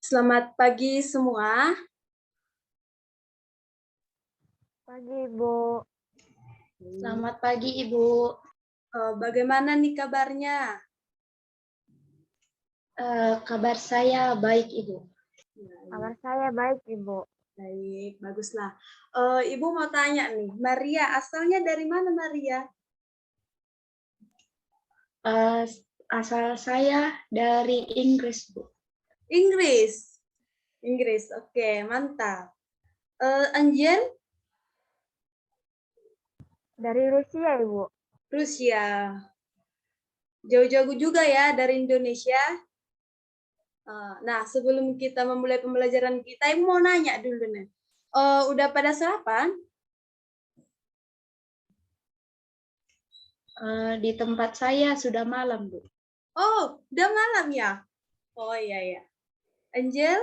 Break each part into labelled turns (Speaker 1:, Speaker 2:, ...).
Speaker 1: Selamat pagi semua.
Speaker 2: Pagi, Ibu.
Speaker 3: Selamat pagi, Ibu.
Speaker 1: Bagaimana nih kabarnya?
Speaker 3: Kabar saya baik, Ibu.
Speaker 2: Kabar saya baik, Ibu.
Speaker 1: Baik, baguslah. Ibu mau tanya nih, Maria asalnya dari mana Maria?
Speaker 3: Asal saya dari Inggris, Bu.
Speaker 1: Inggris. Oke, mantap. Angel?
Speaker 2: Dari Rusia, Ibu.
Speaker 1: Rusia. Jauh-jauh juga ya dari Indonesia. Nah, sebelum kita memulai pembelajaran kita, Ibu mau nanya dulu nih. Udah pada sarapan?
Speaker 3: Di tempat saya sudah malam, Bu.
Speaker 1: Oh, udah malam ya? Oh iya ya. Angel?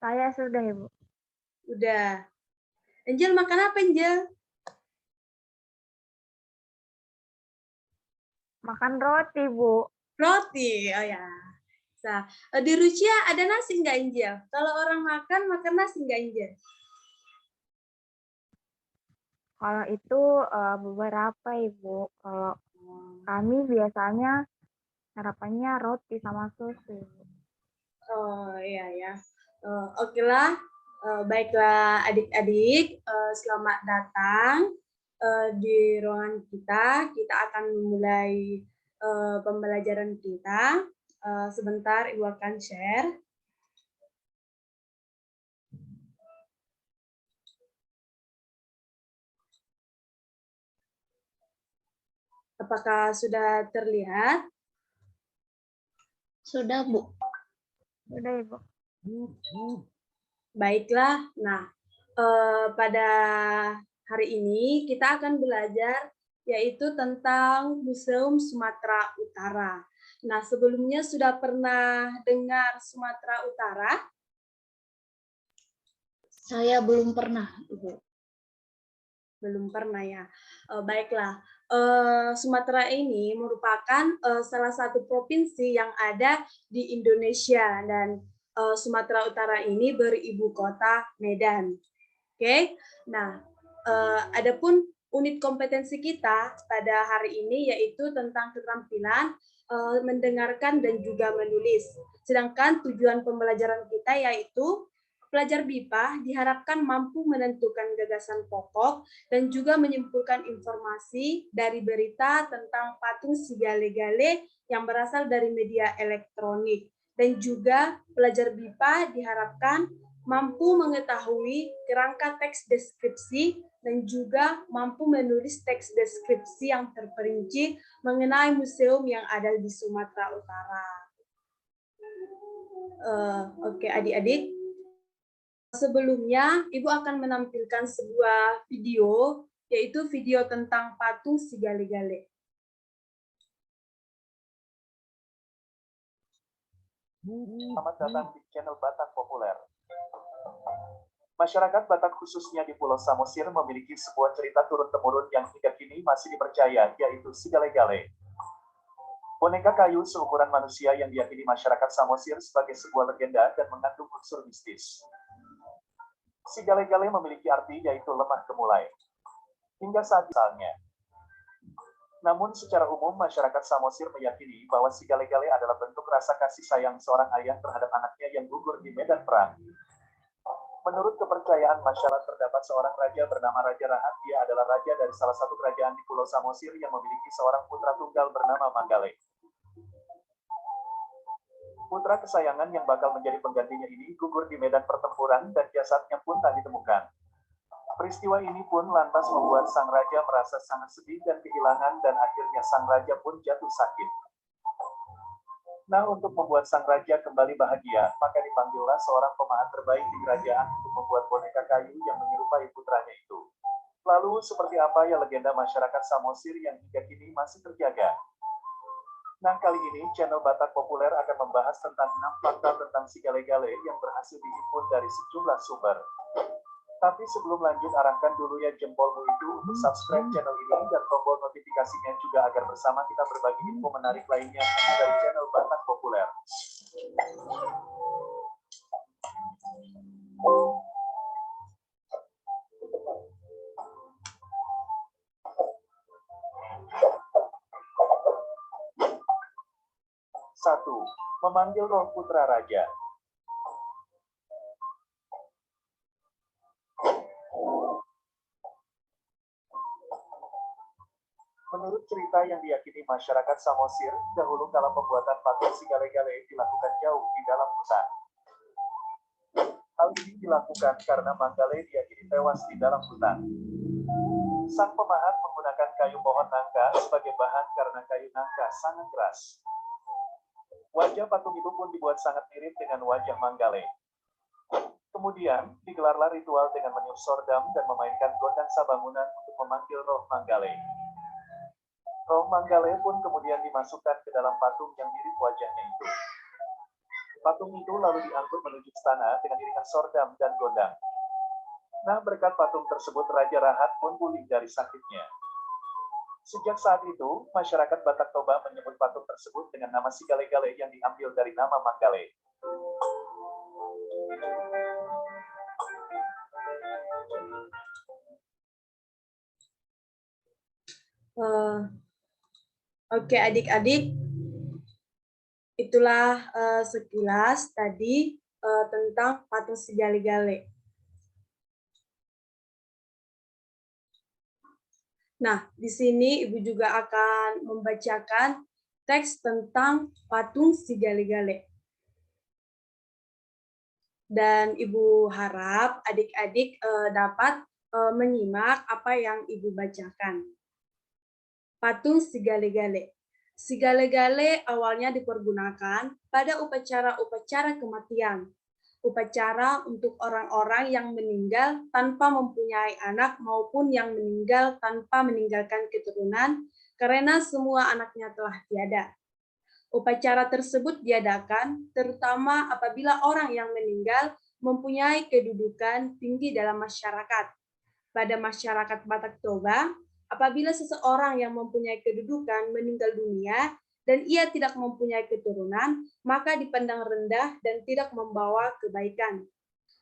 Speaker 2: Saya sudah, Ibu.
Speaker 1: Udah. Angel makan apa, Angel?
Speaker 2: Makan roti, Bu.
Speaker 1: Roti, oh ya. Nah, di Rusia ada nasi nggak, Angel? Kalau orang makan nasi nggak, Angel?
Speaker 2: Kalau itu beberapa, Ibu. Kalau kami biasanya sarapannya roti sama susu.
Speaker 1: Oh iya ya. Oke lah. Baiklah adik-adik, selamat datang di ruangan kita. Kita akan memulai pembelajaran kita. Sebentar Ibu akan share. Apakah sudah terlihat?
Speaker 3: Sudah, Bu.
Speaker 2: Sudah, Ibu.
Speaker 1: Baiklah. Nah, pada hari ini kita akan belajar yaitu tentang Museum Sumatera Utara. Nah, sebelumnya sudah pernah dengar Sumatera Utara?
Speaker 3: Saya belum pernah, Ibu.
Speaker 1: Belum pernah ya. Baiklah. Sumatera ini merupakan salah satu provinsi yang ada di Indonesia dan Sumatera Utara ini beribu kota Medan. Oke. Nah, adapun unit kompetensi kita pada hari ini yaitu tentang keterampilan mendengarkan dan juga menulis. Sedangkan tujuan pembelajaran kita yaitu pelajar BIPA diharapkan mampu menentukan gagasan pokok dan juga menyimpulkan informasi dari berita tentang patung Sigale-Gale yang berasal dari media elektronik. Dan juga pelajar BIPA diharapkan mampu mengetahui kerangka teks deskripsi dan juga mampu menulis teks deskripsi yang terperinci mengenai museum yang ada di Sumatera Utara. Oke, adik-adik. Sebelumnya, Ibu akan menampilkan sebuah video, yaitu video tentang patung Sigale-Gale.
Speaker 4: Selamat datang di channel Batak Populer. Masyarakat Batak khususnya di Pulau Samosir memiliki sebuah cerita turun-temurun yang hingga kini masih dipercaya, yaitu Sigale-Gale. Boneka kayu seukuran manusia yang diyakini masyarakat Samosir sebagai sebuah legenda dan mengandung unsur mistis. Sigale-Gale memiliki arti yaitu lemah gemulai. Hingga saat misalnya. Namun secara umum masyarakat Samosir meyakini bahwa Sigale-Gale adalah bentuk rasa kasih sayang seorang ayah terhadap anaknya yang gugur di medan perang. Menurut kepercayaan masyarakat terdapat seorang raja bernama Raja Rahat. Dia adalah raja dari salah satu kerajaan di Pulau Samosir yang memiliki seorang putra tunggal bernama Manggale. Putra kesayangan yang bakal menjadi penggantinya ini gugur di medan pertempuran dan jasadnya pun tak ditemukan. Peristiwa ini pun lantas membuat sang raja merasa sangat sedih dan kehilangan dan akhirnya sang raja pun jatuh sakit. Nah, untuk membuat sang raja kembali bahagia, maka dipanggillah seorang pemahat terbaik di kerajaan untuk membuat boneka kayu yang menyerupai putranya itu. Lalu, seperti apa ya legenda masyarakat Samosir yang hingga kini masih terjaga? Nah, kali ini channel Batak Populer akan membahas tentang 6 fakta tentang Sigale-Gale yang berhasil dihimpun dari sejumlah sumber. Tapi sebelum lanjut, arahkan dulu ya jempolmu itu untuk subscribe channel ini dan tombol notifikasinya juga agar bersama kita berbagi info menarik lainnya hanya dari channel Batak Populer. Satu, memanggil roh putra raja. Menurut cerita yang diyakini masyarakat Samosir, dahulu kala pembuatan patung Sigale-Gale dilakukan jauh di dalam hutan. Hal ini dilakukan karena Manggale diyakini tewas di dalam hutan. Sang pemahat menggunakan kayu pohon nangka sebagai bahan karena kayu nangka sangat keras. Wajah patung itu pun dibuat sangat mirip dengan wajah Manggale. Kemudian, digelarlah ritual dengan meniup sordam dan memainkan gondang sabangunan untuk memanggil roh Manggale. Roh Manggale pun kemudian dimasukkan ke dalam patung yang mirip wajahnya itu. Patung itu lalu diangkut menuju istana dengan iringan sordam dan gondang. Nah, berkat patung tersebut Raja Rahat pun pulih dari sakitnya. Sejak saat itu, masyarakat Batak Toba menyebut patung tersebut dengan nama Sigale-Gale yang diambil dari nama Manggale.
Speaker 1: Oke, adik-adik, itulah sekilas tadi tentang patung Sigale-Gale. Nah, di sini Ibu juga akan membacakan teks tentang patung Sigale-Gale. Dan Ibu harap adik-adik dapat menyimak apa yang Ibu bacakan. Patung Sigale-Gale. Sigale-Gale awalnya dipergunakan pada upacara-upacara kematian. Upacara untuk orang-orang yang meninggal tanpa mempunyai anak maupun yang meninggal tanpa meninggalkan keturunan karena semua anaknya telah tiada. Upacara tersebut diadakan terutama apabila orang yang meninggal mempunyai kedudukan tinggi dalam masyarakat. Pada masyarakat Batak Toba, apabila seseorang yang mempunyai kedudukan meninggal dunia dan ia tidak mempunyai keturunan, maka dipandang rendah dan tidak membawa kebaikan.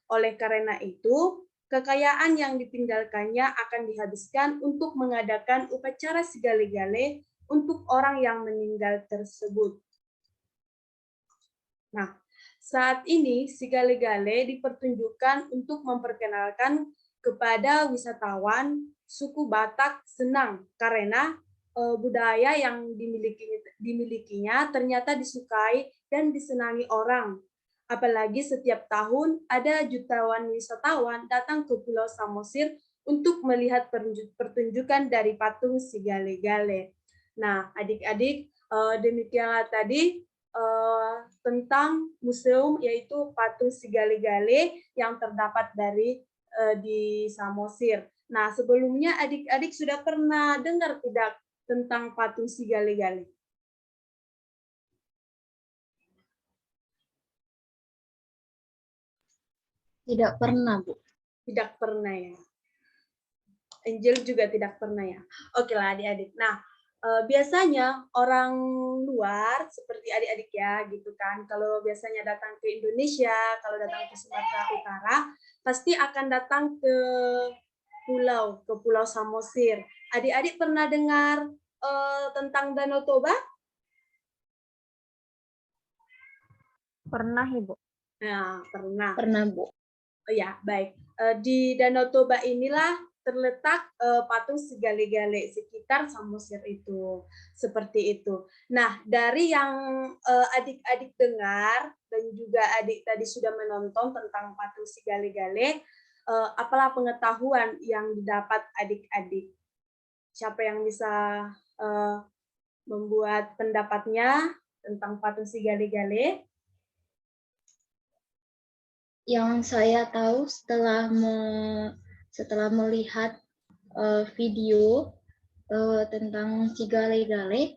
Speaker 1: Oleh karena itu, kekayaan yang ditinggalkannya akan dihabiskan untuk mengadakan upacara Sigale-Gale untuk orang yang meninggal tersebut. Nah, saat ini Sigale-Gale dipertunjukkan untuk memperkenalkan kepada wisatawan suku Batak Senang karena budaya yang dimilikinya ternyata disukai dan disenangi orang. Apalagi setiap tahun ada jutaan wisatawan datang ke Pulau Samosir untuk melihat pertunjukan dari patung Sigale-Gale. Nah, adik-adik, demikianlah tadi tentang museum yaitu patung Sigale-Gale yang terdapat di Samosir. Nah, sebelumnya adik-adik sudah pernah dengar tidak tentang patung Sigale-Gale?
Speaker 3: Tidak pernah, Bu.
Speaker 1: Tidak pernah ya. Angel juga tidak pernah ya. Oke lah adik-adik. Nah, biasanya orang luar seperti adik-adik ya gitu kan, kalau biasanya datang ke Indonesia, kalau datang ke Sumatera Utara, pasti akan datang ke Pulau Samosir. Adik-adik pernah dengar tentang Danau Toba?
Speaker 2: Pernah, Ibu.
Speaker 1: Nah, pernah.
Speaker 3: Pernah, Bu.
Speaker 1: Oh ya, baik. Di Danau Toba inilah terletak patung Sigale-Gale sekitar Samosir itu. Seperti itu. Nah, dari yang adik-adik dengar dan juga adik tadi sudah menonton tentang patung Sigale-Gale, apalah pengetahuan yang didapat adik-adik? Siapa yang bisa membuat pendapatnya tentang patung Sigale-Gale?
Speaker 3: Yang saya tahu setelah melihat video tentang Sigale-Gale,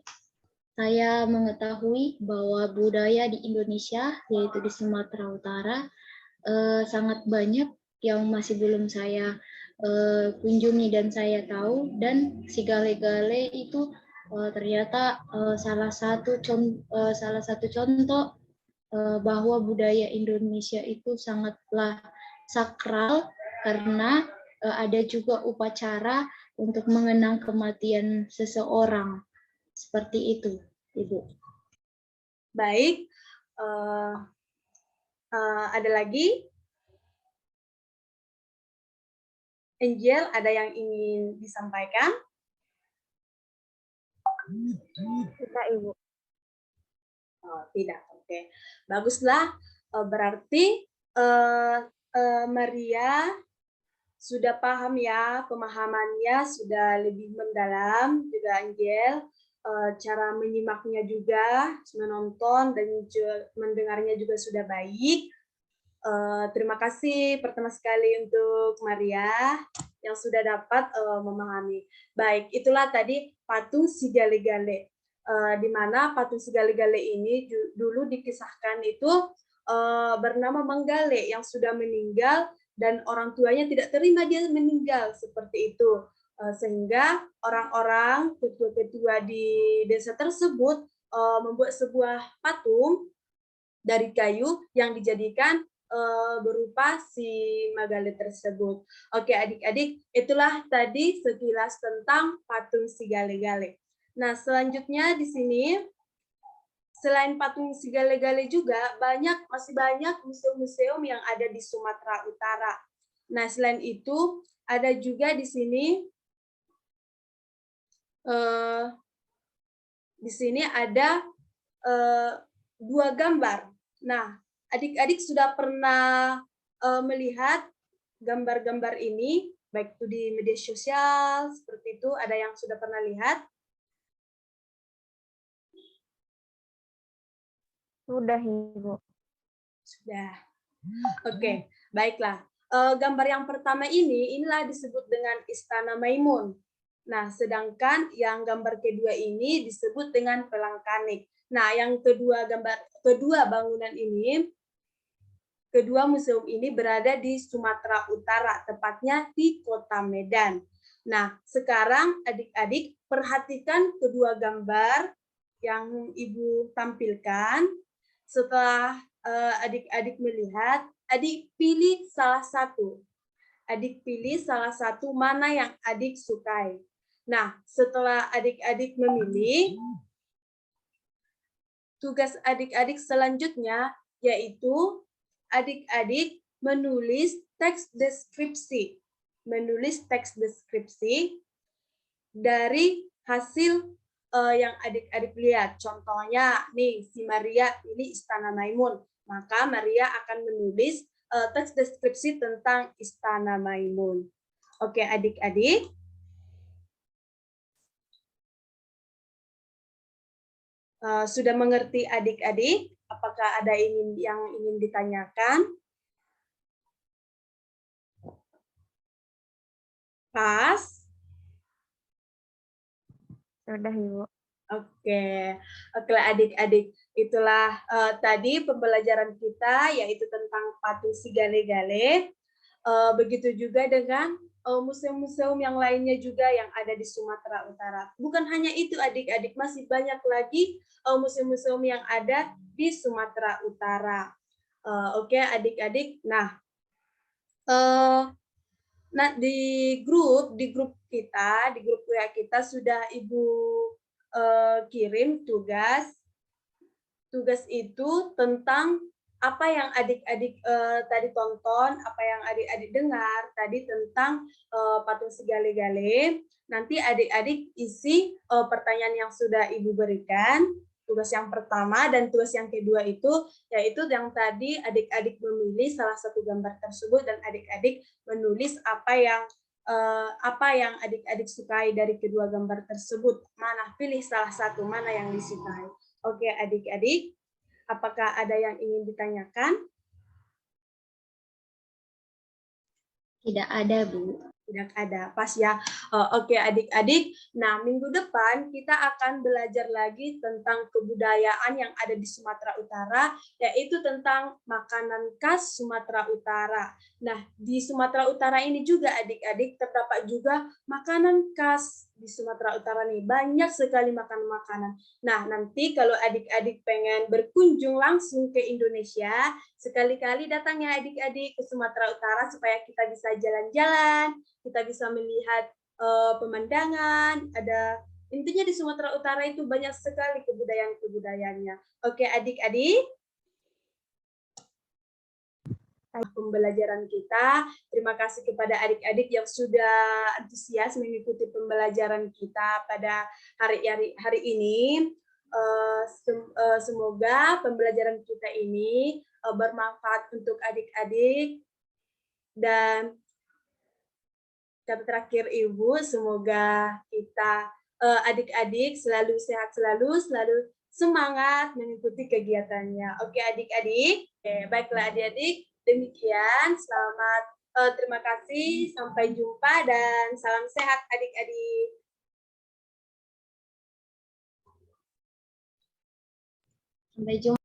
Speaker 3: saya mengetahui bahwa budaya di Indonesia, yaitu di Sumatera Utara, sangat banyak yang masih belum saya kunjungi dan saya tahu, dan Sigale-Gale itu ternyata salah satu contoh bahwa budaya Indonesia itu sangatlah sakral karena ada juga upacara untuk mengenang kematian seseorang. Seperti itu, Ibu.
Speaker 1: Baik, ada lagi? Angel, ada yang ingin disampaikan?
Speaker 2: Tidak, Ibu.
Speaker 1: Oh, tidak, oke. Baguslah, berarti Maria sudah paham ya, pemahamannya sudah lebih mendalam, juga Angel, cara menyimaknya juga, menonton dan mendengarnya juga sudah baik. Terima kasih pertama sekali untuk Maria yang sudah dapat memahami. Baik, itulah tadi patung si Gale-Gale. Di mana patung si Gale-Gale ini dulu dikisahkan itu bernama Manggale yang sudah meninggal dan orang tuanya tidak terima dia meninggal seperti itu. Sehingga orang-orang ketua-ketua di desa tersebut membuat sebuah patung dari kayu yang dijadikan berupa si Magale tersebut. Oke, adik-adik, itulah tadi sekilas tentang patung si Gale-Gale. Nah, selanjutnya di sini, selain patung si Gale-Gale juga, masih banyak museum-museum yang ada di Sumatera Utara. Nah, selain itu, ada juga di sini ada 2 gambar. Nah, adik-adik sudah pernah melihat gambar-gambar ini, baik itu di media sosial, seperti itu, ada yang sudah pernah lihat?
Speaker 2: Sudah, Ibu.
Speaker 1: Sudah. Oke, baiklah. Gambar yang pertama inilah disebut dengan Istana Maimun. Nah, sedangkan yang gambar kedua ini disebut dengan Pelangkanik. Nah, yang kedua bangunan ini, kedua museum ini berada di Sumatera Utara, tepatnya di Kota Medan. Nah, sekarang adik-adik perhatikan kedua gambar yang Ibu tampilkan. Setelah adik-adik melihat, adik pilih salah satu. Adik pilih salah satu mana yang adik sukai. Nah, setelah adik-adik memilih, tugas adik-adik selanjutnya yaitu adik-adik menulis teks deskripsi. Menulis teks deskripsi dari hasil yang adik-adik lihat. Contohnya, nih, si Maria pilih Istana Maimun. Maka Maria akan menulis teks deskripsi tentang Istana Maimun. Oke, adik-adik. Sudah mengerti adik-adik? Apakah ada yang ingin ditanyakan? Pas?
Speaker 2: Sudah, Ibu.
Speaker 1: Oke, adik-adik, itulah tadi pembelajaran kita yaitu tentang patung si Gale-Gale. Begitu juga dengan museum-museum yang lainnya juga yang ada di Sumatera Utara. Bukan hanya itu adik-adik, masih banyak lagi museum-museum yang ada di Sumatera Utara. Oke, adik-adik. Nah, di grup kita, di grup WA kita sudah Ibu kirim tugas. Tugas itu tentang apa yang adik-adik tadi tonton, apa yang adik-adik dengar tadi tentang patung si Gale-Gale. Nanti adik-adik isi pertanyaan yang sudah Ibu berikan. Tugas yang pertama dan tugas yang kedua itu yaitu yang tadi adik-adik memilih salah satu gambar tersebut dan adik-adik menulis apa yang adik-adik sukai dari kedua gambar tersebut. Mana pilih salah satu, mana yang disukai. Oke, adik-adik, apakah ada yang ingin ditanyakan?
Speaker 3: Tidak ada, Bu.
Speaker 1: Tidak ada, pas ya. Oke, adik-adik. Nah, minggu depan kita akan belajar lagi tentang kebudayaan yang ada di Sumatera Utara, yaitu tentang makanan khas Sumatera Utara. Nah, di Sumatera Utara ini juga adik-adik terdapat juga makanan khas di Sumatera Utara nih, banyak sekali makanan-makanan. Nah, nanti kalau adik-adik pengen berkunjung langsung ke Indonesia, sekali-kali datang ya adik-adik ke Sumatera Utara supaya kita bisa jalan-jalan, kita bisa melihat pemandangan, intinya di Sumatera Utara itu banyak sekali kebudayaan-kebudayaannya. Oke, adik-adik, pembelajaran kita. Terima kasih kepada adik-adik yang sudah antusias mengikuti pembelajaran kita pada hari ini. Semoga pembelajaran kita ini bermanfaat untuk adik-adik. Dan kata terakhir Ibu, semoga kita adik-adik selalu sehat, selalu semangat mengikuti kegiatannya. Oke adik-adik, baiklah adik-adik. Demikian, selamat, terima kasih, sampai jumpa, dan salam sehat adik-adik.
Speaker 3: Sampai jumpa.